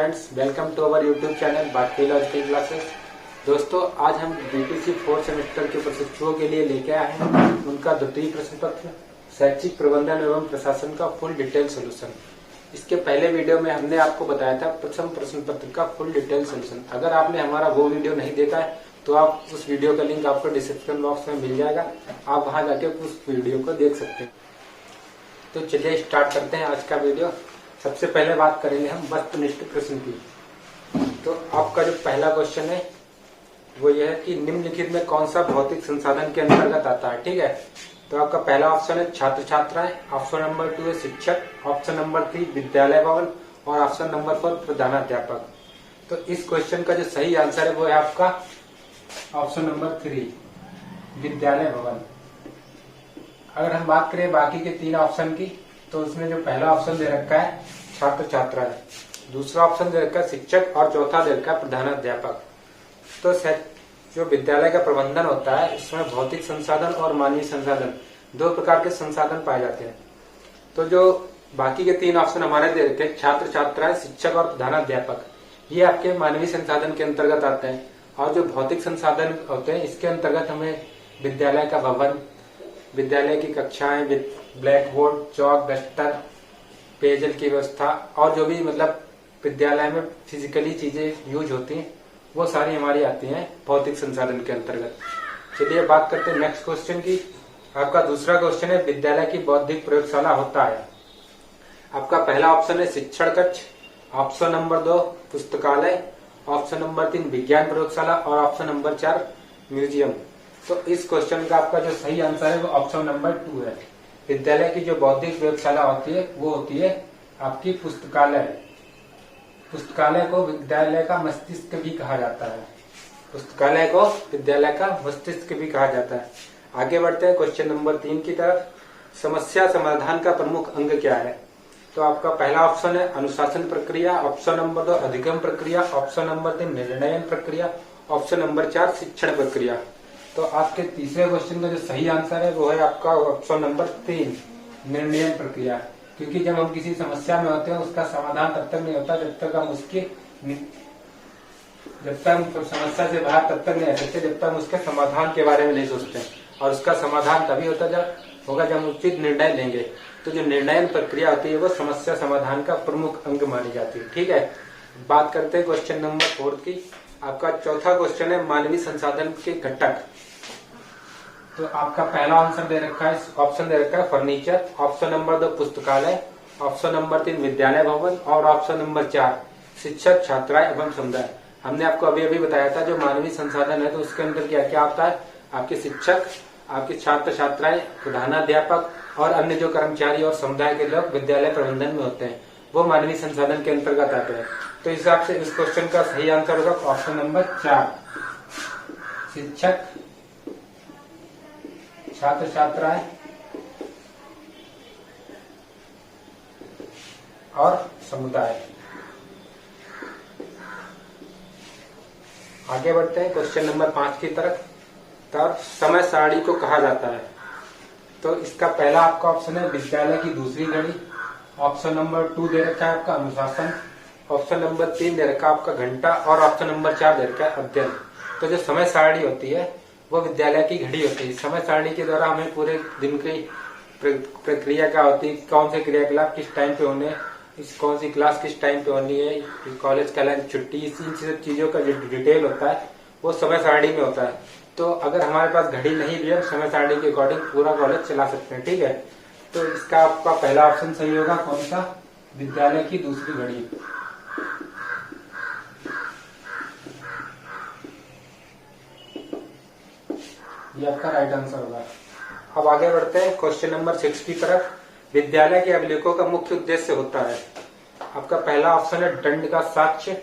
Friends, welcome to our YouTube channel Bharatiya logical classes. दोस्तों, आज हम बीपीसी 4th सेमेस्टर के प्रशिक्षुओं के लिए लेके आए हैं उनका द्वितीय प्रश्न पत्र शैक्षिक प्रबंधन एवं प्रशासन का फुल डिटेल सोल्यूशन। इसके पहले वीडियो में हमने आपको बताया था प्रथम प्रश्न पत्र का फुल डिटेल सोल्यूशन। अगर आपने हमारा वो वीडियो नहीं देखा है तो आप उस वीडियो का लिंक आपको डिस्क्रिप्शन बॉक्स में मिल जाएगा, आप वहां जाके उस वीडियो को देख सकते हैं। तो चलिए स्टार्ट करते हैं आज का वीडियो। सबसे पहले बात करेंगे हम वस्तुनिष्ठ प्रश्न की। तो आपका जो पहला क्वेश्चन है वो यह है कि निम्नलिखित में कौन सा भौतिक संसाधन के अंतर्गत आता है। ठीक है, तो आपका पहला ऑप्शन है छात्र छात्राएं, ऑप्शन नंबर 2 है शिक्षक, ऑप्शन नंबर 3 विद्यालय भवन और ऑप्शन नंबर 4 प्रधानाध्यापक। तो इस क्वेश्चन का जो सही आंसर है वो है आपका ऑप्शन नंबर 3 विद्यालय भवन। अगर हम बात करें बाकी के 3 ऑप्शन की, तो उसमें जो पहला ऑप्शन दे रखा है छात्र छात्राएं, दूसरा ऑप्शन दे रखा है शिक्षक और चौथा दे रखा है प्रधानाध्यापक। तो जो विद्यालय का प्रबंधन होता है इसमें भौतिक संसाधन और मानवीय संसाधन 2 प्रकार के संसाधन पाए जाते हैं। तो जो बाकी के 3 ऑप्शन हमारे दे रखे हैं छात्र छात्राएं, शिक्षक और प्रधानाध्यापक, ये आपके मानवीय संसाधन के अंतर्गत आते हैं। और जो भौतिक संसाधन होते हैं इसके अंतर्गत हमें विद्यालय का भवन, विद्यालय की कक्षाएं, ब्लैक बोर्ड, चौक, डस्टर, पेयजल की व्यवस्था और जो भी मतलब विद्यालय में फिजिकली चीजें यूज होती हैं वो सारी हमारी आती हैं भौतिक संसाधन के अंतर्गत। चलिए बात करते हैं नेक्स्ट क्वेश्चन की। आपका दूसरा क्वेश्चन है विद्यालय की बौद्धिक प्रयोगशाला होता है। आपका पहला ऑप्शन है शिक्षण कक्ष, ऑप्शन नंबर 2 पुस्तकालय, ऑप्शन नंबर 3 विज्ञान प्रयोगशाला और ऑप्शन नंबर 4 म्यूजियम। तो इस क्वेश्चन का आपका जो सही आंसर है वो ऑप्शन नंबर 2 है। विद्यालय की जो बौद्धिक प्रयोगशाला होती है वो होती है आपकी पुस्तकालय। पुस्तकालय को विद्यालय का मस्तिष्क भी कहा जाता है। पुस्तकालय को विद्यालय का मस्तिष्क भी कहा जाता है। आगे बढ़ते हैं क्वेश्चन नंबर 3 की तरफ। समस्या समाधान का प्रमुख अंग क्या है। तो आपका पहला ऑप्शन है अनुशासन प्रक्रिया, ऑप्शन नंबर 2 अधिगम प्रक्रिया, ऑप्शन नंबर 3 निर्णयन प्रक्रिया, ऑप्शन नंबर 4 शिक्षण प्रक्रिया। तो आपके तीसरे क्वेश्चन का जो सही आंसर है वो है आपका ऑप्शन नंबर 3 निर्णयन प्रक्रिया। क्योंकि जब हम किसी समस्या में होते हैं उसका समाधान तब तक नहीं होता जब तक हम समस्या से बाहर तब तक नहीं आ सकते जब तक हम उसके समाधान के बारे में नहीं सोचते। और उसका समाधान तभी होता जब हम उचित निर्णय लेंगे। तो जो निर्णयन प्रक्रिया होती है वो समस्या समाधान का प्रमुख अंग मानी जाती है। ठीक है, बात करते हैं क्वेश्चन नंबर 4 की। आपका चौथा क्वेश्चन है मानवीय संसाधन के घटक। तो आपका पहला आंसर दे रखा है, ऑप्शन दे रखा है फर्नीचर, ऑप्शन नंबर 2 पुस्तकालय, ऑप्शन नंबर 3 विद्यालय भवन और ऑप्शन नंबर 4 शिक्षक छात्राएं एवं समुदाय। हमने आपको अभी अभी बताया था जो मानवीय संसाधन है तो उसके अंदर क्या क्या आता है, आपके शिक्षक, आपके छात्र छात्राएं, प्रधानाध्यापक और अन्य जो कर्मचारी और समुदाय के लोग विद्यालय प्रबंधन में होते हैं वो मानवीय संसाधन के अंतर्गत आते हैं। तो इस हिसाब से इस क्वेश्चन का सही आंसर होगा ऑप्शन नंबर 4 शिक्षक, छात्र छात्राएं और समुदाय। आगे बढ़ते हैं क्वेश्चन नंबर 5 की तरफ। तब समय सारणी को कहा जाता है। तो इसका पहला आपका ऑप्शन है विद्यालय की दूसरी घड़ी, ऑप्शन नंबर 2 दे रखा है आपका अनुशासन, ऑप्शन नंबर 3 दे रखा है आपका घंटा और ऑप्शन नंबर 4 दे रखा है अध्ययन। तो जो समय सारणी होती है वो विद्यालय की घड़ी होती है। समय सारणी के द्वारा हमें पूरे दिन की प्रक्रिया क्या होती है, कौन से क्रियाकलाप किस टाइम पे होने, कौन सी क्लास किस टाइम पे होनी है, कॉलेज का लंच, छुट्टी, इन चीजों का जो डिटेल होता है वो समय सारणी में होता है। तो अगर हमारे पास घड़ी नहीं भी है समय सारणी के अकॉर्डिंग पूरा कॉलेज चला सकते हैं। ठीक है, तो इसका आपका पहला ऑप्शन सही होगा कौन सा, विद्यालय की दूसरी घड़ी। ये आपका राइट आंसर होगा। अब आगे बढ़ते हैं क्वेश्चन नंबर 6 की तरफ। विद्यालय के अभिलेखों का मुख्य उद्देश्य होता है। आपका पहला ऑप्शन है दंड का साक्ष्य,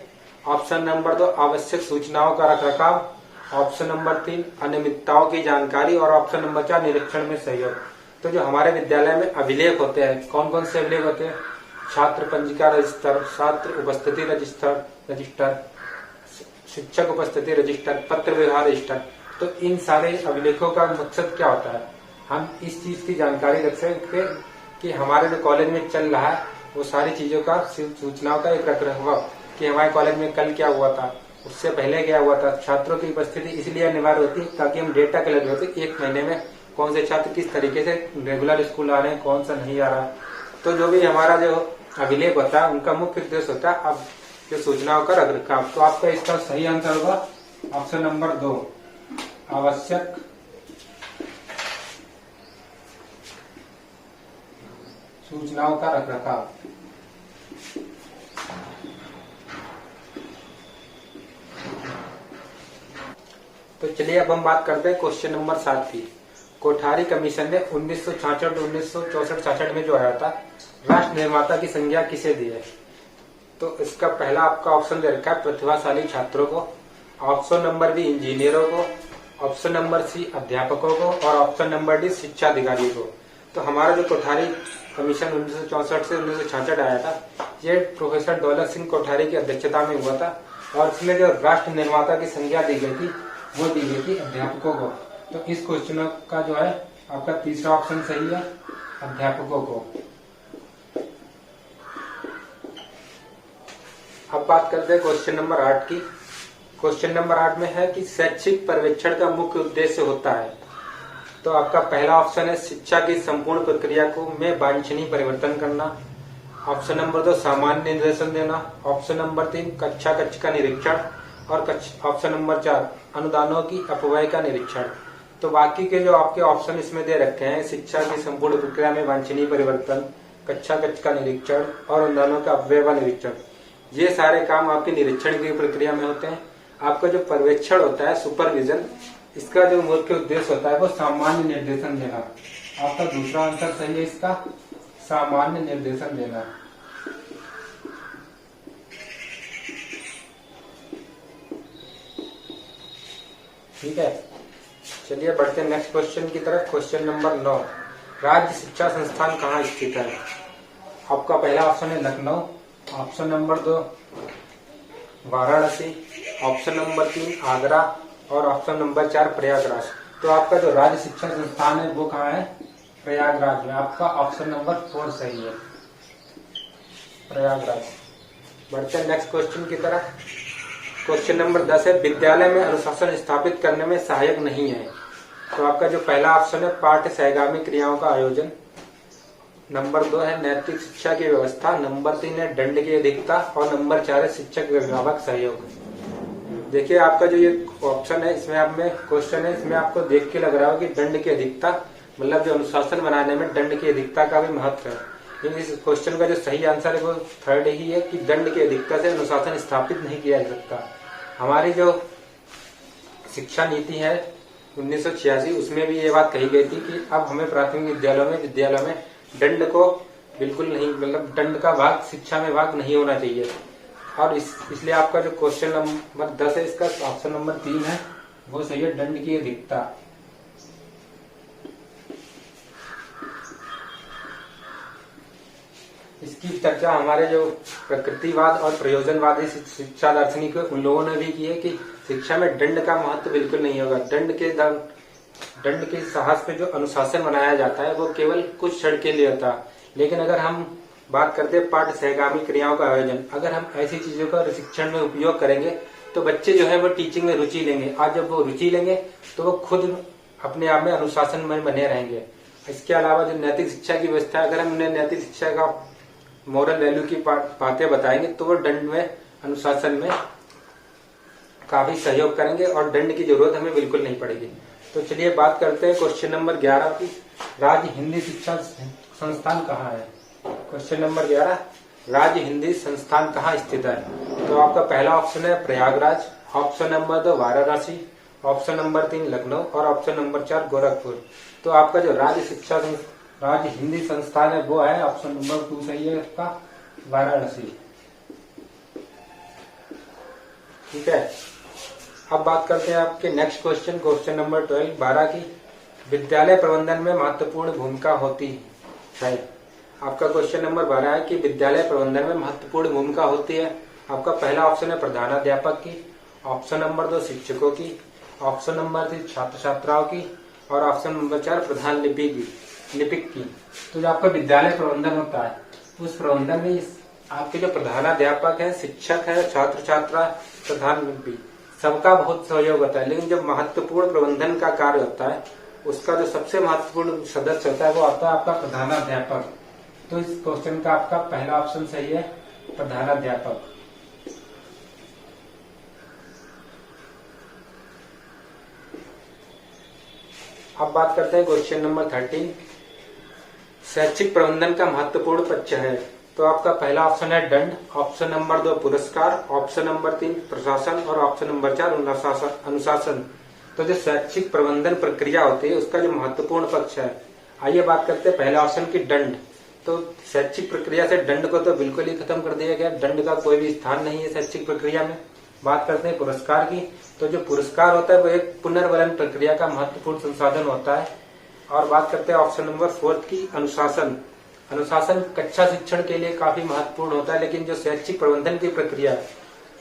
ऑप्शन नंबर 2 आवश्यक सूचनाओं का रखरखाव, ऑप्शन नंबर 3 अनियमितताओं की जानकारी और ऑप्शन नंबर 4 निरीक्षण में सहयोग। तो जो हमारे विद्यालय में अभिलेख होते हैं कौन कौन से अभिलेख होते हैं, छात्र पंजिका रजिस्टर, छात्र उपस्थिति रजिस्टर, शिक्षक उपस्थिति रजिस्टर, पत्र व्यवहार रजिस्टर। तो इन सारे अभिलेखों का मकसद क्या होता है, हम इस चीज की जानकारी रख सके कि हमारे जो कॉलेज में चल रहा है वो सारी चीजों का सूचनाओं का एक रखरखाव कि हमारे कॉलेज में कल क्या हुआ था, उससे पहले क्या हुआ था। छात्रों की उपस्थिति इसलिए अनिवार्य होती है ताकि हम डेटा कलेक्ट होते एक महीने में कौन से छात्र किस तरीके से रेगुलर स्कूल आ रहे हैं, कौन सा नहीं आ रहा। तो जो भी हमारा जो अभिलेख होता है उनका मुख्य उद्देश्य होता है अब जो सूचनाओं का रख रखाव। तो आपका इसका सही आंसर होगा ऑप्शन नंबर 2, आवश्यक सूचनाओं का रख रखाव। तो चलिए अब हम बात करते हैं क्वेश्चन नंबर 7 की। कोठारी कमीशन ने 1966-1964-66 में जो आया था, राष्ट्र निर्माता की संज्ञा किसे दी है। तो इसका पहला आपका ऑप्शन दे रखा है प्रतिभाशाली छात्रों को, ऑप्शन नंबर बी इंजीनियरों को, ऑप्शन नंबर सी अध्यापकों को और ऑप्शन नंबर डी शिक्षा अधिकारी को। तो हमारा जो कोठारी कमीशन 1964 से 1966 आया था, ये प्रोफेसर दौलत सिंह कोठारी की अध्यक्षता में हुआ था और इसमें जो राष्ट्र निर्माता की संज्ञा दी गई थी वो दी गई थी अध्यापकों को। तो इस क्वेश्चन का जो है आपका तीसरा ऑप्शन सही है, अध्यापकों को। अब बात करते हैं क्वेश्चन नंबर 8 की। क्वेश्चन नंबर 8 में है कि शैक्षिक पर्यवेक्षण का मुख्य उद्देश्य होता है। तो आपका पहला ऑप्शन है शिक्षा की संपूर्ण प्रक्रिया को में वांछनीय परिवर्तन करना, ऑप्शन नंबर 2 सामान्य निर्देशन देना, ऑप्शन नंबर 3 कक्षा कक्ष का निरीक्षण और ऑप्शन नंबर 4 अनुदानों की अपव्यय का निरीक्षण। तो बाकी के जो आपके ऑप्शन इसमें दे रखे हैं, शिक्षा की संपूर्ण प्रक्रिया में वांछनीय परिवर्तन, कक्षा कक्ष का निरीक्षण और अनुदानों का अपव्यय का निरीक्षण, ये सारे काम आपके निरीक्षण की प्रक्रिया में होते हैं। आपका जो पर्यवेक्षण होता है सुपरविजन, इसका जो मुख्य उद्देश्य होता है वो सामान्य निर्देशन देना। आपका दूसरा आंसर सही है इसका, सामान्य निर्देशन देना। ठीक है, चलिए बढ़ते हैं नेक्स्ट क्वेश्चन की तरफ। क्वेश्चन नंबर 9, राज्य शिक्षा संस्थान कहाँ स्थित है। आपका पहला ऑप्शन है Lucknow, option number 2 Varanasi, option number 3 Agra और ऑप्शन नंबर 4 प्रयागराज। तो आपका जो राज्य शिक्षा संस्थान है वो कहाँ है, प्रयागराज में। आपका ऑप्शन नंबर 4 सही है, प्रयागराज। बढ़ते हैं नेक्स्ट क्वेश्चन की तरफ। क्वेश्चन नंबर 10 है विद्यालय में अनुशासन स्थापित करने में सहायक नहीं है। तो आपका जो पहला ऑप्शन है पाठ्य सहगामी क्रियाओं का आयोजन, नंबर 2 है नैतिक शिक्षा की व्यवस्था, नंबर 3 है दंड की अधिकता और नंबर 4 है शिक्षक अभिभावक सहयोग। देखिए आपका जो ये ऑप्शन है इसमें आप में क्वेश्चन है, इसमें आपको देख के लग रहा हो कि दंड की अधिकता, मतलब जो अनुशासन बनाने में दंड की अधिकता का भी महत्व है। लेकिन इस क्वेश्चन का जो सही आंसर है वो थर्ड ही है कि दंड की अधिकता से अनुशासन स्थापित नहीं किया जा सकता। हमारी जो शिक्षा नीति है 1986 उसमें भी ये बात कही गई थी कि अब हमें प्राथमिक विद्यालयों में दंड को बिल्कुल नहीं, मतलब दंड का भाग शिक्षा में भाग नहीं होना चाहिए। और इसलिए आपका जो क्वेश्चन नंबर 10 है इसका ऑप्शन नंबर 3 है वो सही है, दंड की अधिकता। इसकी चर्चा हमारे जो प्रकृतिवाद और प्रयोजनवादी शिक्षा दार्शनिक उन लोगों ने भी की है कि शिक्षा में दंड का महत्व बिल्कुल नहीं होगा। दंड के साहस पे जो अनुशासन बनाया जाता है वो केवल कुछ क्षण के लिए होता है। लेकिन अगर हम बात करते हैं पाठ्य सहगामी क्रियाओं का आयोजन, अगर हम ऐसी चीजों का शिक्षण में उपयोग करेंगे तो बच्चे जो है वो टीचिंग में रुचि लेंगे। आज जब वो रुचि लेंगे तो वो खुद अपने आप में अनुशासन में बने रहेंगे। इसके अलावा जो नैतिक शिक्षा की व्यवस्था, अगर हम उन्हें नैतिक शिक्षा का मॉरल वैल्यू की बातें बताएंगे तो वो दंड में अनुशासन में काफी सहयोग करेंगे और दंड की जरूरत हमें बिल्कुल नहीं पड़ेगी। तो चलिए बात करते हैं क्वेश्चन नंबर 11 की, राज्य हिंदी शिक्षा संस्थान कहाँ है। क्वेश्चन नंबर 11, राज्य हिंदी संस्थान कहाँ स्थित है। तो आपका पहला ऑप्शन है Prayagraj, option number 2 Varanasi, option number 3 Lucknow और ऑप्शन नंबर 4 गोरखपुर। तो आपका जो राज्य हिंदी संस्थान है वो है ऑप्शन नंबर 2 सही है इसका, वाराणसी। ठीक है, अब बात करते हैं आपके नेक्स्ट क्वेश्चन, क्वेश्चन नंबर 12 की, विद्यालय प्रबंधन में महत्वपूर्ण भूमिका होती है। आपका क्वेश्चन नंबर 12 है कि विद्यालय प्रबंधन में महत्वपूर्ण भूमिका होती है। आपका पहला ऑप्शन है प्रधानाध्यापक की, ऑप्शन नंबर 2 शिक्षकों की, ऑप्शन नंबर 3 छात्र छात्राओं की और ऑप्शन नंबर 4 प्रधान लिपिक की। तो जो आपका विद्यालय प्रबंधन होता है उस प्रबंधन में आपके जो प्रधानाध्यापक है, शिक्षक है, छात्र छात्रा, प्रधानमंत्री, सबका बहुत सहयोग होता है, लेकिन जब महत्वपूर्ण प्रबंधन का कार्य होता है उसका जो सबसे महत्वपूर्ण सदस्य होता है वो आता है आपका प्रधानाध्यापक। तो इस क्वेश्चन का आपका पहला ऑप्शन सही है, प्रधानाध्यापक। अब बात करते हैं क्वेश्चन नंबर 13। शैक्षिक प्रबंधन का महत्वपूर्ण पक्ष है। तो आपका पहला ऑप्शन है दंड, ऑप्शन नंबर 2 पुरस्कार, ऑप्शन नंबर 3 प्रशासन और ऑप्शन नंबर 4 अनुशासन। तो जो शैक्षिक प्रबंधन प्रक्रिया होती है उसका जो महत्वपूर्ण पक्ष है, आइए बात करते हैं पहला ऑप्शन की दंड। तो शैक्षिक प्रक्रिया से दंड को तो बिल्कुल ही खत्म कर दिया गया, दंड का कोई भी स्थान नहीं है शैक्षिक प्रक्रिया में। बात करते हैं पुरस्कार की। तो जो पुरस्कार होता है वो एक पुनर्वलन प्रक्रिया का महत्वपूर्ण संसाधन होता है। और बात करते हैं ऑप्शन नंबर 4 की अनुशासन। अनुशासन कक्षा शिक्षण के लिए काफी महत्वपूर्ण होता है, लेकिन जो शैक्षिक प्रबंधन की प्रक्रिया है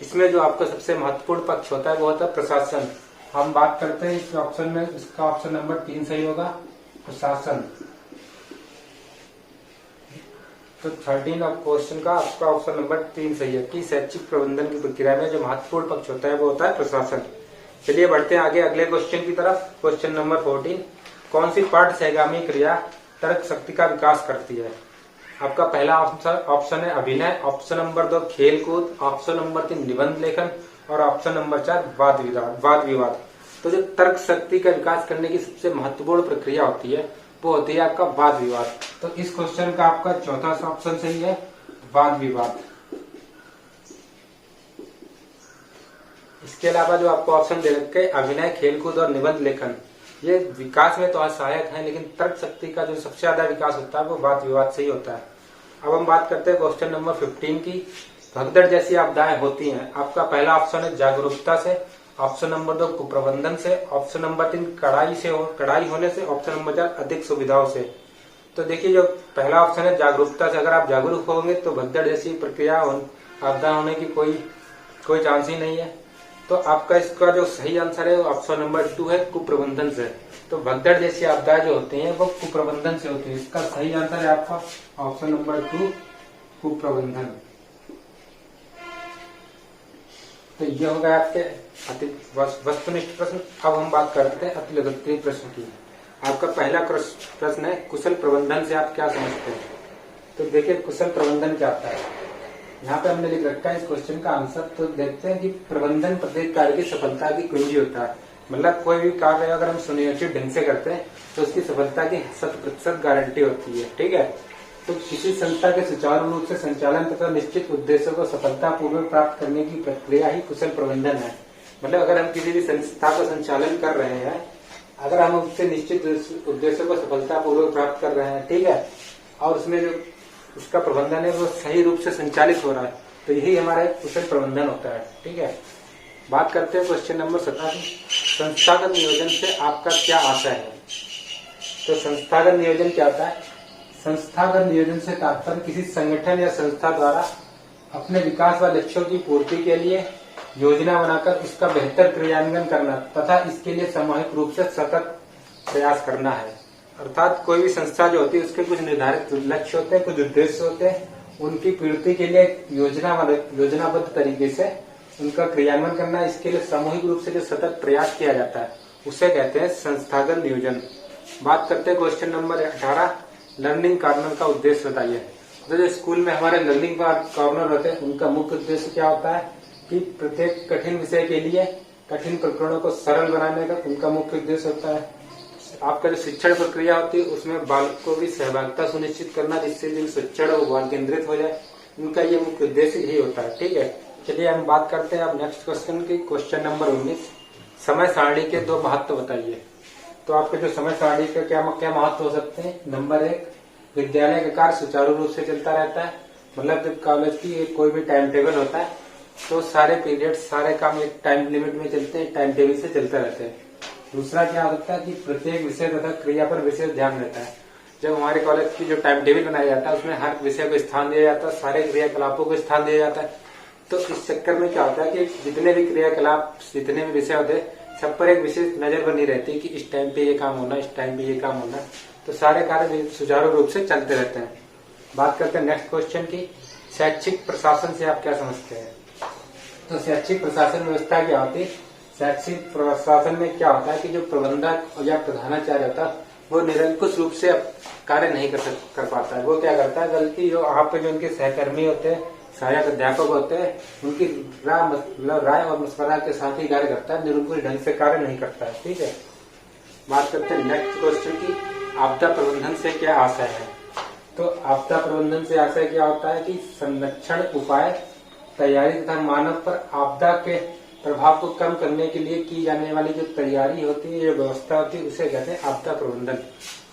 इसमें जो आपका सबसे महत्वपूर्ण पक्ष होता है वो होता है प्रशासन। हम बात करते हैं इस ऑप्शन में, इसका ऑप्शन नंबर 3 सही होगा, प्रशासन। तो 13 क्वेश्चन का आपका ऑप्शन नंबर 3 सही है कि शैक्षिक प्रबंधन की प्रक्रिया में जो महत्वपूर्ण पक्ष होता है वो होता है प्रशासन। चलिए बढ़ते हैं आगे अगले क्वेश्चन की तरफ। क्वेश्चन नंबर 14, कौन सी पाठ सहगामी क्रिया तर्क शक्ति का विकास करती है? आपका पहला ऑप्शन है अभिनय, ऑप्शन नंबर 2 खेल कूद, ऑप्शन नंबर 3 निबंध लेखन और ऑप्शन नंबर 4 वाद विवाद। तो जो तर्क शक्ति का विकास करने की सबसे महत्वपूर्ण प्रक्रिया होती है वो होती है आपका वाद विवाद। तो इस क्वेश्चन का आपका चौथा ऑप्शन सही है, वाद विवाद। इसके अलावा जो आपको ऑप्शन दे रखे हैं अभिनय, खेलकूद और निबंध लेखन, ये विकास में तो सहायक है, लेकिन तर्क शक्ति का जो सबसे ज्यादा विकास होता है वो वाद विवाद से ही होता है। अब हम बात करते हैं क्वेश्चन नंबर 15 की। भगदड़ जैसी आपदाएं होती हैं। आपका पहला ऑप्शन है जागरूकता से, ऑप्शन नंबर 2 कुप्रबंधन से, ऑप्शन नंबर 3 कड़ाई होने से, ऑप्शन नंबर 4 अधिक सुविधाओं से। तो देखिए जो पहला ऑप्शन है जागरूकता से, अगर आप जागरूक होंगे तो भगदड़ जैसी प्रक्रिया आपदा होने की कोई चांस ही नहीं है। तो आपका इसका जो सही आंसर है वो ऑप्शन नंबर 2 है, कुप्रबंधन से। तो भगदड़ जैसी आपदाएं जो होती हैं वो कुप्रबंधन से होती है। इसका सही आंसर है आपका ऑप्शन नंबर 2, कुप्रबंधन। तो ये हो गया आपके वस्तुनिष्ठ प्रश्न। अब हम बात करते हैं अतिलघुत्तरीय प्रश्न की। आपका पहला प्रश्न है कुशल प्रबंधन से आप क्या समझते हैं? तो देखिए कुशल प्रबंधन क्या होता है, यहाँ पे हमने लिख रखा है इस क्वेश्चन का आंसर। तो देखते हैं कि प्रबंधन प्रत्येक कार्य की सफलता की कुंजी होता है। मतलब कोई भी कार्य अगर हम सुनियोजित ढंग से करते हैं तो उसकी सफलता की 100% गारंटी होती है। ठीक है, तो किसी संस्था के सुचारू रूप से संचालन तथा निश्चित उद्देश्यों को सफलतापूर्वक प्राप्त करने की प्रक्रिया ही कुशल प्रबंधन है। मतलब अगर हम किसी भी संस्था का संचालन कर रहे हैं, अगर हम उससे निश्चित उद्देश्यों को सफलतापूर्वक प्राप्त कर रहे हैं, ठीक है, और उसमें जो उसका प्रबंधन है वो सही रूप से संचालित हो रहा है, तो यही हमारा एक कुशल प्रबंधन होता है। ठीक है, बात करते हैं क्वेश्चन नंबर 17, संस्थागत नियोजन से आपका क्या आशय है? तो संस्थागत नियोजन क्या होता है? संस्थागत नियोजन से तात्पर्य किसी संगठन या संस्था द्वारा अपने विकास व लक्ष्यों की पूर्ति के लिए योजना बनाकर उसका बेहतर क्रियान्वयन करना तथा इसके लिए सामूहिक रूप से सतत प्रयास करना है। अर्थात कोई भी संस्था जो होती है उसके कुछ निर्धारित लक्ष्य होते हैं, कुछ उद्देश्य होते हैं, उनकी पूर्ति के लिए योजनाबद्ध तरीके से उनका क्रियान्वयन करना, इसके लिए सामूहिक रूप से जो सतत प्रयास किया जाता है उसे कहते हैं संस्थागत नियोजन। बात करते हैं क्वेश्चन नंबर 18, लर्निंग कॉर्नर का उद्देश्य बताइए। तो जो स्कूल में हमारे लर्निंग कॉर्नर होते हैं उनका मुख्य उद्देश्य क्या होता है कि प्रत्येक कठिन विषय के लिए कठिन प्रकरणों को सरल बनाने का उनका मुख्य उद्देश्य होता है। आपका जो शिक्षण प्रक्रिया होती है उसमें बालक को भी सहभागिता सुनिश्चित करना, जिससे जो शिक्षण वो बाल केंद्रित हो जाए, उनका ये मुख्य उद्देश्य यही होता है। ठीक है, चलिए हम बात करते हैं अब नेक्स्ट क्वेश्चन की। क्वेश्चन नंबर 19, समय सारणी के 2 महत्व बताइए। तो आपके जो समय सारणी के क्या महत्व हो सकते हैं? नंबर 1, विद्यालय का कार्य सुचारू रूप से चलता रहता है। मतलब जब कॉलेज की कोई भी टाइम टेबल होता है तो सारे पीरियड सारे काम एक टाइम लिमिट में चलते हैं, टाइम टेबल से चलते रहते हैं। दूसरा क्या होता है कि प्रत्येक विषय तथा क्रिया पर विशेष ध्यान रहता है। जब हमारे कॉलेज की जो टाइम टेबल बनाया जाता है उसमें हर विषय को स्थान दिया जाता है, सारे क्रियाकलापों को स्थान दिया जाता है। तो इस चक्कर में क्या होता है कि जितने भी क्रियाकलाप, जितने भी विषय होते हैं, सब पर एक विशेष नजर बनी रहती है कि इस टाइम पे ये काम होना, इस टाइम पे ये काम होना। तो सारे कार्य सुचारू रूप से चलते रहते हैं। बात करते हैं नेक्स्ट क्वेश्चन की, शैक्षिक प्रशासन से आप क्या समझते हैं? तो शैक्षिक प्रशासन व्यवस्था क्या होती है? शैक्षिक प्रशासन में क्या होता है कि जो प्रबंधक या प्रधानाचार्य होता है वो निरंकुश रूप से कार्य नहीं कर पाता है। वो क्या करता है, बल्कि जो आप पे जो उनके सहकर्मी होते हैं, सहायक अध्यापक होते हैं, उनकी राय और मशवरा के साथ ही कार्य करता है, निरंकुश ढंग से कार्य नहीं करता है। ठीक है, बात करते हैं नेक्स्ट क्वेश्चन की, आपदा प्रबंधन से क्या आशय है? तो आपदा प्रबंधन से आशय क्या होता है कि संरक्षण उपाय, तैयारी तथा मानव पर आपदा के प्रभाव को कम करने के लिए की जाने वाली जो तैयारी होती है, जो व्यवस्था होती है, उसे कहते हैं आपदा प्रबंधन।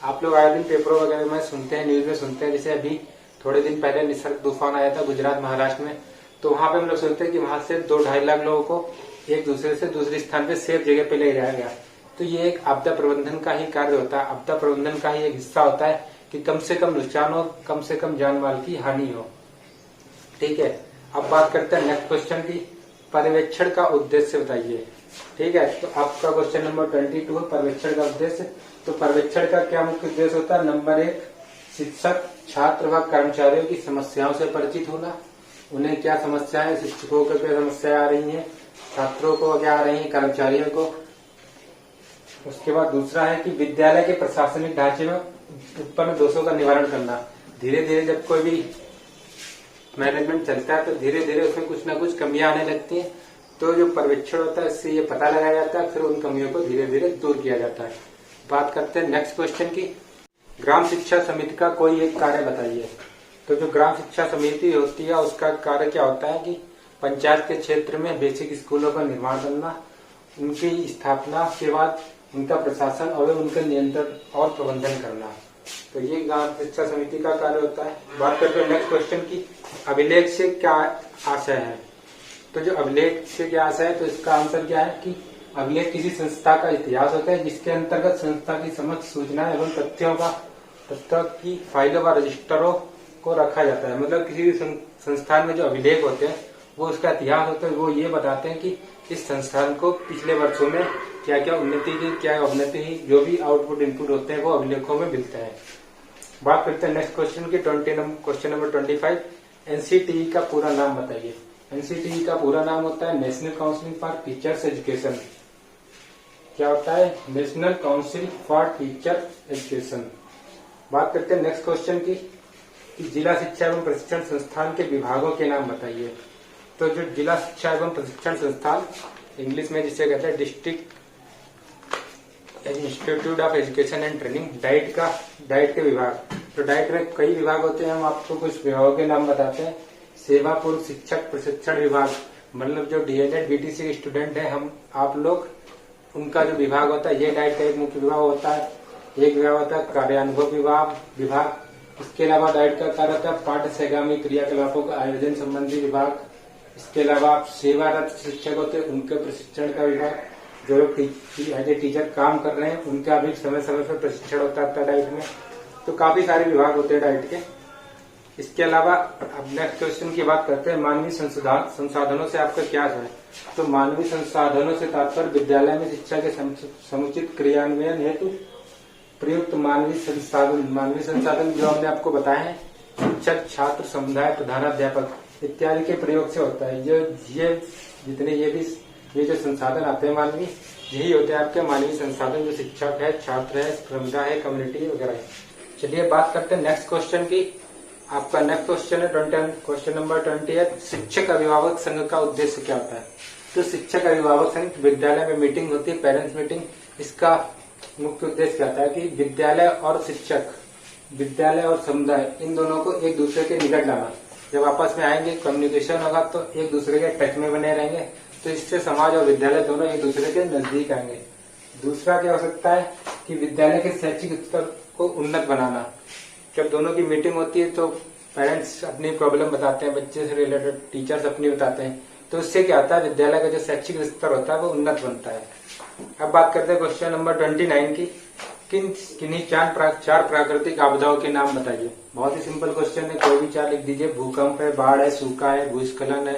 आप लोग आए दिन पेपरों वगैरह में सुनते हैं, न्यूज में सुनते हैं, जैसे अभी थोड़े दिन पहले निसर्ग तूफान आया था गुजरात महाराष्ट्र में, तो वहां पे हम लोग सुनते हैं कि वहां से 2-2.5 लाख लोगों को एक दूसरे से दूसरे स्थान पे सेफ जगह पे ले जाया गया। तो ये एक आपदा प्रबंधन का ही कार्य होता है, आपदा प्रबंधन का ही एक हिस्सा होता है कि कम से कम नुकसान हो, कम से कम जान माल की हानि हो। ठीक है, अब बात करते हैं नेक्स्ट क्वेश्चन की, पर्यवेक्षण का उद्देश्य बताइए। ठीक है, तो आपका क्वेश्चन नंबर 22 है, पर्यवेक्षण का उद्देश्य। तो पर्यवेक्षण का क्या मुख्य उद्देश्य होता है? नंबर 1, शिक्षक, छात्र व कर्मचारियों की समस्याओं से परिचित होना। उन्हें क्या समस्याएं, शिक्षकों को क्या समस्याएं आ रही हैं, छात्रों को क्या आ रही हैं, कर्मचारियों को। उसके बाद दूसरा है कि विद्यालय के प्रशासनिक ढांचे में उत्पन्न दोषों का निवारण करना। धीरे धीरे जब कोई भी मैनेजमेंट चलता है तो धीरे धीरे उसमें कुछ ना कुछ कमियां आने लगती हैं, तो जो पर्यवेक्षण होता है इससे ये पता लगाया जाता है, फिर उन कमियों को धीरे धीरे दूर किया जाता है। बात करते हैं नेक्स्ट क्वेश्चन की, ग्राम शिक्षा समिति का कोई एक कार्य बताइए। तो जो ग्राम शिक्षा समिति होती है उसका कार्य क्या होता है कि पंचायत के क्षेत्र में बेसिक स्कूलों का निर्माण करना, उनकी स्थापना के बाद उनका प्रशासन और उनका नियंत्रण और प्रबंधन करना। तो ये ग्राम शिक्षा समिति का कार्य होता है। बात करते हैं नेक्स्ट क्वेश्चन की, अभिलेख से क्या आशय है। तो जो अभिलेख से क्या आशय है, तो इसका आंसर क्या है कि अभिलेख किसी संस्था का इतिहास होता है जिसके अंतर्गत संस्था की समस्त सूचनाएं एवं तथ्यों की फाइलों व रजिस्टरों को रखा जाता है। मतलब किसी भी संस्थान में जो अभिलेख होते हैं वो उसका इतिहास होता है, वो ये बताते हैं कि इस संस्थान को पिछले वर्षों में क्या क्या उन्नति की, क्या अवनति हुई, जो भी आउटपुट इनपुट होते हैं वो अभिलेखों में मिलता है। बात करते हैं नेक्स्ट क्वेश्चन की, क्वेश्चन नंबर 25, एनसीटीई का पूरा नाम बताइए। एनसीटीई का पूरा नाम होता है national council for teachers education. क्या होता है? National council for teacher education. बात करते हैं नेक्स्ट क्वेश्चन की, जिला शिक्षा एवं प्रशिक्षण संस्थान के विभागों के नाम बताइए। तो जो जिला शिक्षा एवं प्रशिक्षण संस्थान, इंग्लिश में जिसे कहते हैं district institute of education and training, diet के विभाग। तो डाइट में कई विभाग होते हैं, हम आपको कुछ विभागों के नाम बताते हैं। सेवा पूर्व शिक्षक प्रशिक्षण विभाग, मतलब जो डीएलएड बीटीसी के स्टूडेंट है हम आप लोग, उनका जो विभाग होता है ये डाइट का एक मुख्य विभाग होता है। एक विभाग होता है कार्यानुभव विभाग। इसके अलावा डाइट का कार्य होता है पाठ्य सहगामी क्रियाकलापों का आयोजन संबंधी विभाग। इसके अलावा सेवारत शिक्षक होते हैं उनके प्रशिक्षण का विभाग। जो लोग एज ए टीचर काम कर रहे हैं उनका भी समय समय पर प्रशिक्षण होता है डाइट में। तो काफी सारे विभाग होते हैं डाइट के। इसके अलावा अब नेक्स्ट क्वेश्चन की बात करते हैं, मानवीय संसाधनों से आपका क्या है। तो मानवीय संसाधनों से तात्पर्य विद्यालय में शिक्षा के समुचित क्रियान्वयन हेतु प्रयुक्त मानवीय संसाधन जो हमने आपको बताए हैं, शिक्षक, छात्र, समुदाय, प्रधानाध्यापक इत्यादि के प्रयोग से होता है। ये जितने ये जो संसाधन आते हैं मानवीय, यही होते हैं आपके मानवीय संसाधन, जो शिक्षक है, छात्र है, समुदाय है, कम्युनिटी वगैरह है। चलिए बात करते हैं नेक्स्ट क्वेश्चन की। आपका नेक्स्ट क्वेश्चन है क्वेश्चन नंबर 20 है, शिक्षक अभिभावक संघ का उद्देश्य क्या होता है। तो शिक्षक अभिभावक संघ विद्यालय में मीटिंग होती है, पेरेंट्स मीटिंग। इसका मुख्य उद्देश्य क्या होता है कि विद्यालय और शिक्षक, विद्यालय और समुदाय, इन दोनों को एक दूसरे के निकट लाना। जब आपस में आएंगे, कम्युनिकेशन होगा तो एक दूसरे के टच में बने रहेंगे, तो इससे समाज और विद्यालय दोनों एक दूसरे के नजदीक आएंगे। दूसरा क्या हो सकता है कि विद्यालय के शैक्षिक स्तर को उन्नत बनाना। जब दोनों की मीटिंग होती है तो पेरेंट्स अपनी प्रॉब्लम बताते हैं, बच्चे से रिलेटेड टीचर्स अपनी बताते हैं, तो इससे क्या होता है विद्यालय का जो शैक्षिक स्तर होता है वो उन्नत बनता है। अब बात करते हैं क्वेश्चन नंबर 29 की, किन्हीं चार प्राकृतिक आपदाओं के नाम बताइए। बहुत ही सिंपल क्वेश्चन है, कोई भी चार लिख दीजिए। भूकंप है, बाढ़ है, सूखा है, भूस्खलन है,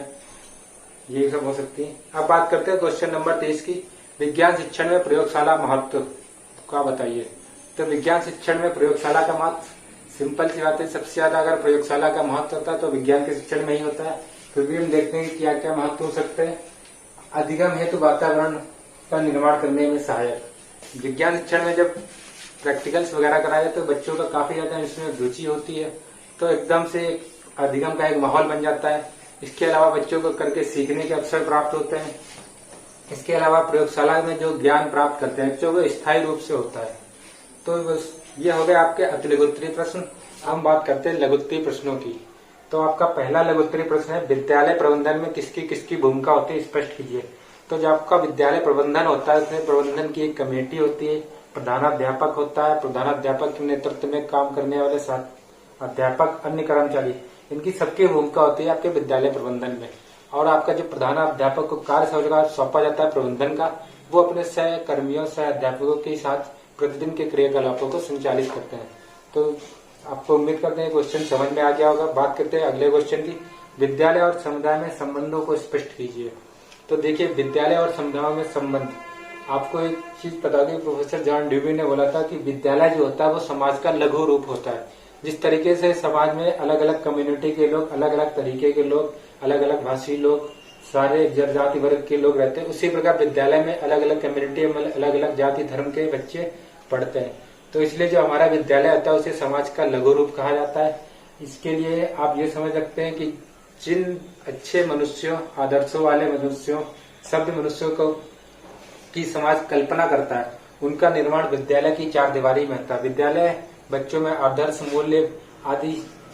ये सब हो सकती है। अब बात करते हैं क्वेश्चन नंबर 23 की, विज्ञान शिक्षण में प्रयोगशाला महत्व का बताइए। तो विज्ञान शिक्षण में प्रयोगशाला का महत्व सिंपल सी बात है, सबसे ज्यादा अगर प्रयोगशाला का महत्व होता है तो विज्ञान के शिक्षण में ही होता है। फिर भी हम देखते हैं कि क्या क्या महत्व हो सकते हैं। अधिगम हेतु वातावरण का निर्माण करने में सहायक। विज्ञान शिक्षण में जब प्रैक्टिकल्स वगैरह कराए तो बच्चों का काफी ज्यादा इसमें रुचि होती है, तो एकदम से अधिगम का एक माहौल बन जाता है। इसके अलावा बच्चों को करके सीखने के अवसर प्राप्त होते हैं। इसके अलावा प्रयोगशाला में जो ज्ञान प्राप्त करते हैं बच्चों को स्थायी रूप से होता है। तो ये हो गए आपके अति लघुत्तरीय प्रश्न। हम बात करते हैं लघुत्तरीय प्रश्नों की। तो आपका पहला लघुत्तरीय प्रश्न है, विद्यालय प्रबंधन में किसकी किसकी भूमिका होती है, स्पष्ट कीजिए। तो जब आपका विद्यालय प्रबंधन होता है उसमें प्रबंधन की एक कमेटी होती है, प्रधानाध्यापक होता है, प्रधानाध्यापक के नेतृत्व में काम करने वाले साथ अध्यापक, अन्य कर्मचारी, इनकी सबकी भूमिका होती है आपके विद्यालय प्रबंधन में। और आपका जो प्रधानाध्यापक को कार्य सौंपा जाता है प्रबंधन का, वो अपने सहकर्मियों सह अध्यापकों के साथ प्रतिदिन के क्रियाकलापों को संचालित करते हैं। तो आपको उम्मीद करते हैं क्वेश्चन समझ में आ गया होगा। बात करते हैं अगले क्वेश्चन की, विद्यालय और समुदाय में संबंधों को स्पष्ट कीजिए। तो देखिए, विद्यालय और समुदायों में संबंध, आपको एक चीज पता होगी, प्रोफेसर जॉन ड्यूवी ने बोला था कि विद्यालय जो होता है वो समाज का लघु रूप होता है। जिस तरीके से समाज में अलग अलग कम्युनिटी के लोग, अलग अलग तरीके के लोग, अलग अलग भाषी लोग, सारे जनजाति वर्ग के लोग रहते हैं, उसी प्रकार विद्यालय में अलग अलग कम्युनिटी में अलग अलग जाति धर्म के बच्चे पढ़ते हैं। तो इसलिए जो हमारा विद्यालय होता है उसे समाज का लघु रूप कहा जाता है। इसके लिए आप ये समझ सकते हैं कि जिन अच्छे मनुष्यों, आदर्शों वाले मनुष्यों, सभ्य मनुष्यों को की समाज कल्पना करता है, उनका निर्माण विद्यालय की चार दीवारी में होता है। विद्यालय बच्चों में आदर्श, मूल्य आदि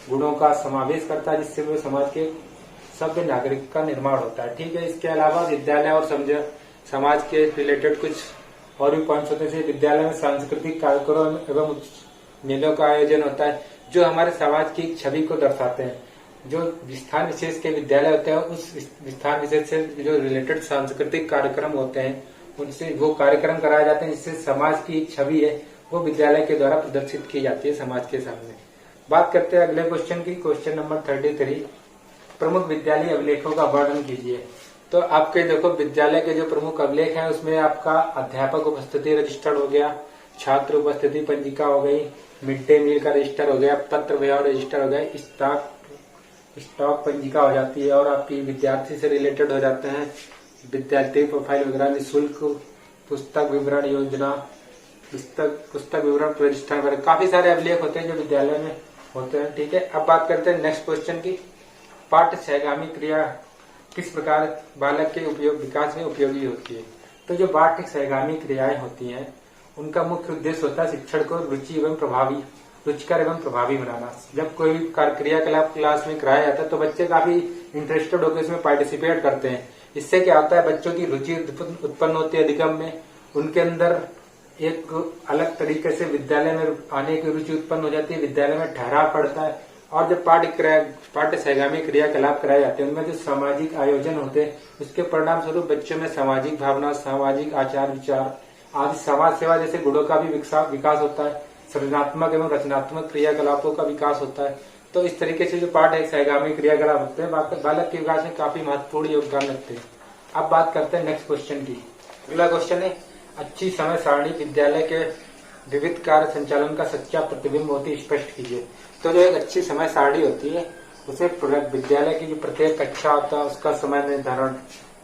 गुणों का समावेश करता है, जिससे वो समाज के सभ्य नागरिक का निर्माण होता है। ठीक है। इसके अलावा विद्यालय और समाज के रिलेटेड कुछ और भी पॉइंट्स होते हैं। विद्यालय में सांस्कृतिक कार्यक्रम एवं मेलों का आयोजन होता है जो हमारे समाज की छवि को दर्शाते हैं। जो स्थान विशेष के विद्यालय होते हैं उस स्थान विशेष से जो रिलेटेड सांस्कृतिक कार्यक्रम होते हैं उनसे वो कार्यक्रम कराए जाते हैं, जिससे समाज की छवि है वो विद्यालय के द्वारा प्रदर्शित की जाती है समाज के सामने। बात करते हैं अगले क्वेश्चन की, क्वेश्चन नंबर 33, प्रमुख विद्यालय अभिलेखों का वर्णन कीजिए। तो आपके देखो विद्यालय के जो प्रमुख अभिलेख हैं उसमें आपका अध्यापक उपस्थिति रजिस्टर हो गया, छात्र उपस्थिति पंजिका हो गई, मिड डे मील का रजिस्टर हो गया, पत्र व्यवहार रजिस्टर हो गया, स्टॉक पंजिका हो जाती है, और आपकी विद्यार्थी से रिलेटेड हो जाते हैं विद्यार्थी प्रोफाइल वगैरह, निःशुल्क पुस्तक विवरण योजना, पुस्तक विवरण रजिस्टर वगैरह, काफी सारे अभिलेख होते हैं जो विद्यालय में होते हैं। ठीक है। अब बात करते हैं नेक्स्ट क्वेश्चन की, पाठ्य सहगामी क्रिया किस प्रकार बालक के विकास में उपयोगी होती है। तो जो पाठ्य सहगामी क्रियाएं होती हैं उनका मुख्य उद्देश्य होता है शिक्षण को रुचिकर एवं प्रभावी बनाना। जब कोई भी क्रियाकलाप क्लास में कराया जाता है तो बच्चे काफी इंटरेस्टेड होकर इसमें पार्टिसिपेट करते हैं। इससे क्या होता है, बच्चों की रुचि उत्पन्न होती है अधिगम में, उनके अंदर एक अलग तरीके से विद्यालय में आने की रुचि उत्पन्न हो जाती है, विद्यालय में ठहराव पड़ता है। और जब पाठ्य सहगामी क्रियाकलाप कराए जाते हैं उनमें जो सामाजिक आयोजन होते हैं उसके परिणाम स्वरूप बच्चों में सामाजिक भावना, सामाजिक आचार विचार आदि, समाज सेवा जैसे गुणों का भी विकास होता है, सृजनात्मक एवं रचनात्मक क्रियाकलापों का विकास होता है। तो इस तरीके से जो पाठ्य सहगामी क्रियाकलाप होते हैं बालक के विकास में काफी महत्वपूर्ण योगदान रखते हैं। अब बात करते हैं नेक्स्ट क्वेश्चन की। अगला क्वेश्चन है, अच्छी समय सारणी विद्यालय के विविध कार्य संचालन का सच्चा प्रतिबिंब होती है, स्पष्ट कीजिए। तो जो एक अच्छी समय सारणी होती है उसे विद्यालय की जो प्रत्येक कक्षा होता है उसका समय निर्धारण,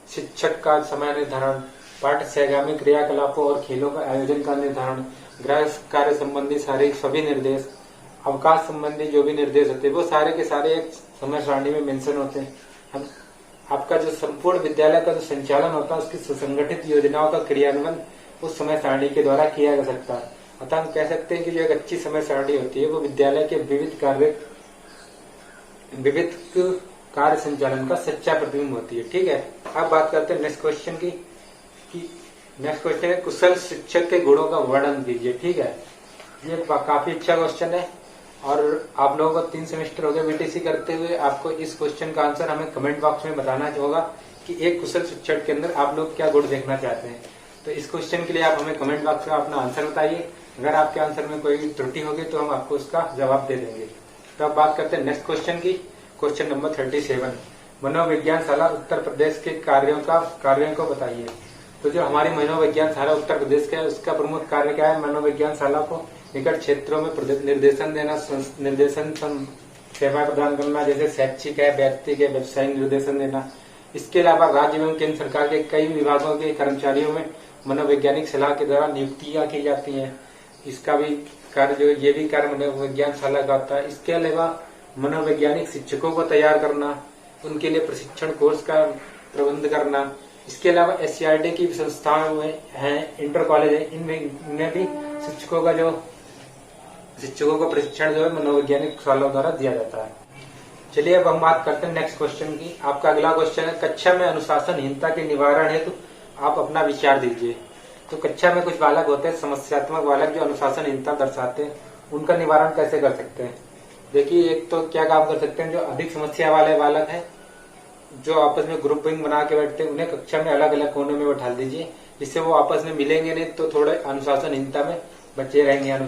शिक्षक का समय निर्धारण, पाठ्य सहगामी क्रियाकलापों और खेलों का आयोजन का निर्धारण, गृह कार्य संबंधी सारे सभी निर्देश, अवकाश संबंधी जो भी निर्देश होते हैं वो सारे के सारे एक समय सारणी में मेंशन होते हैं। आपका जो संपूर्ण विद्यालय का जो संचालन होता है उसकी सुसंगठित योजनाओं का क्रियान्वयन उस समय सारणी के द्वारा किया जा सकता है। अतः हम कह सकते हैं कि जो एक अच्छी समय सारणी होती है वो विद्यालय के विविध कार्य संचालन का सच्चा प्रतिबिंब होती है। ठीक है। अब बात करते हैं नेक्स्ट क्वेश्चन की। नेक्स्ट क्वेश्चन है, कुशल शिक्षक के गुणों का वर्णन कीजिए। ठीक है। ये काफी अच्छा क्वेश्चन है और आप लोगों को 3 सेमेस्टर हो गए बीटीसी करते हुए। आपको इस क्वेश्चन का आंसर हमें कमेंट बॉक्स में बताना होगा कि एक कुशल शिक्षक के अंदर आप लोग क्या गुण देखना चाहते हैं। तो इस क्वेश्चन के लिए आप हमें कमेंट बॉक्स में अपना आंसर बताइए। अगर आपके आंसर में कोई त्रुटि होगी तो हम आपको उसका जवाब दे देंगे। तो अब बात करते हैं नेक्स्ट क्वेश्चन की, क्वेश्चन नंबर 37, मनोविज्ञान शाला उत्तर प्रदेश के कार्यों को बताइए। तो जो हमारी मनोविज्ञान शाला उत्तर प्रदेश का है उसका प्रमुख कार्य क्या है, मनोविज्ञान शाला को निकट क्षेत्रों में निर्देशन देना, निर्देशन सेवा प्रदान करना, जैसे शैक्षिक है, व्यक्तिगत है, व्यवसायिक निर्देशन देना। इसके अलावा राज्य एवं केंद्र सरकार के कई विभागों के कर्मचारियों में मनोवैज्ञानिक सलाह के द्वारा नियुक्तियां की जाती हैं। इसका भी कार्य जो ये भी कार्य मनोविज्ञान सलाह का होता है। इसके अलावा मनोवैज्ञानिक शिक्षकों को तैयार करना, उनके लिए प्रशिक्षण कोर्स का प्रबंध करना। इसके अलावा SCRT की संस्थाएं में हैं, इंटर कॉलेज है, इनमें भी शिक्षकों को प्रशिक्षण जो है मनोवैज्ञानिक सलाह द्वारा दिया जाता है। चलिए अब हम बात करते हैं नेक्स्ट क्वेश्चन की। आपका अगला क्वेश्चन है, कक्षा में अनुशासनहीनता के निवारण हेतु आप अपना विचार दीजिए। तो कक्षा में कुछ बालक होते हैं समस्यात्मक बालक जो अनुशासनहीनता दर्शाते हैं, उनका निवारण कैसे कर सकते हैं? देखिए, एक तो क्या काम कर सकते हैं, जो अधिक समस्या वाले बालक हैं, जो आपस में ग्रुपिंग बना के बैठते हैं, उन्हें कक्षा में अलग अलग कोनों में बैठा दीजिए, जिससे वो आपस में मिलेंगे नहीं तो थोड़े अनुशासनहीनता में बचे रहेंगे।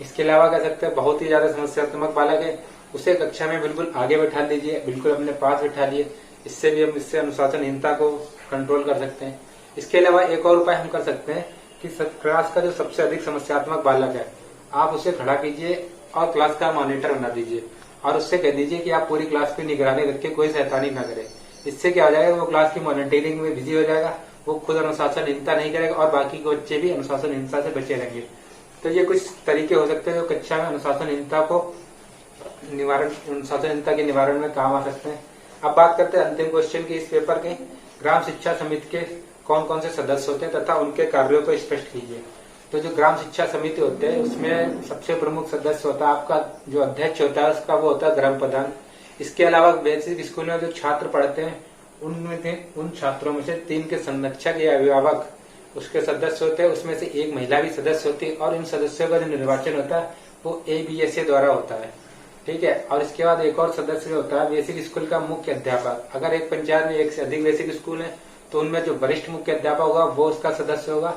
इसके अलावा कह सकते हैं बहुत ही ज्यादा समस्यात्मक बालक है, उसे कक्षा में बिल्कुल आगे बैठा दीजिए, बिल्कुल अपने पास बैठा लिए, इससे भी हम इससे अनुशासनहीनता को कंट्रोल कर सकते हैं। इसके अलावा एक और उपाय हम कर सकते हैं कि क्लास का जो सबसे अधिक समस्यात्मक बालक है, आप उसे खड़ा कीजिए और क्लास का मॉनिटर बना दीजिए और उससे कह दीजिए कि आप पूरी क्लास की निगरानी रख के कोई शैतानी न करे। इससे क्या हो जाएगा, वो क्लास की मॉनिटरिंग में बिजी हो जाएगा, वो खुद अनुशासनहीनता नहीं करेगा और बाकी के बच्चे भी अनुशासनहीनता से बचे रहेंगे। तो ये कुछ तरीके हो सकते हैं जो कक्षा में अनुशासनहीनता के निवारण में काम आ सकते हैं। अब बात करते हैं अंतिम क्वेश्चन की इस पेपर के। ग्राम शिक्षा समिति के कौन कौन से सदस्य होते हैं तथा उनके कार्यों को स्पष्ट कीजिए। तो जो ग्राम शिक्षा समिति होते हैं उसमें सबसे प्रमुख सदस्य होता है आपका जो अध्यक्ष होता है उसका, वो होता है ग्राम प्रधान। इसके अलावा बेसिक स्कूल में जो छात्र पढ़ते हैं उन छात्रों में से 3 के संरक्षक या अभिभावक उसके सदस्य होते हैं, उसमें से 1 महिला भी सदस्य होती है और इन सदस्यों का जो निर्वाचन होता है वो ABSA द्वारा होता है। ठीक है। और इसके बाद एक और सदस्य होता है बेसिक स्कूल का मुख्य अध्यापक। अगर एक पंचायत में 1 से अधिक बेसिक स्कूल है तो उनमें जो वरिष्ठ मुख्य अध्यापक होगा वो उसका सदस्य होगा,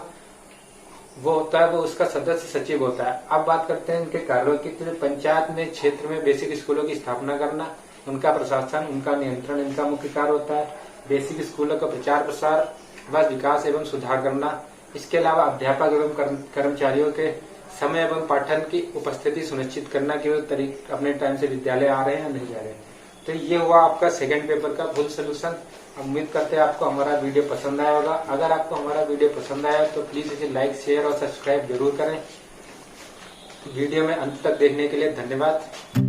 वो उसका सदस्य सचिव होता है। अब बात करते हैं इनके कार्यों की। तो पंचायत में क्षेत्र में बेसिक स्कूलों की स्थापना करना, उनका प्रशासन, उनका नियंत्रण इनका मुख्य कार्य होता है। बेसिक स्कूलों का प्रचार प्रसार व विकास एवं सुधार करना। इसके अलावा अध्यापक एवं कर्मचारियों के समय एवं पाठन की उपस्थिति सुनिश्चित करना कि वो अपने टाइम से विद्यालय आ रहे हैं या नहीं जा रहे हैं। तो ये हुआ आपका सेकंड पेपर का फुल सोल्यूशन। उम्मीद करते हैं आपको हमारा वीडियो पसंद आया होगा। अगर आपको हमारा वीडियो पसंद आया तो प्लीज इसे लाइक, शेयर और सब्सक्राइब जरूर करें। वीडियो में अंत तक देखने के लिए धन्यवाद।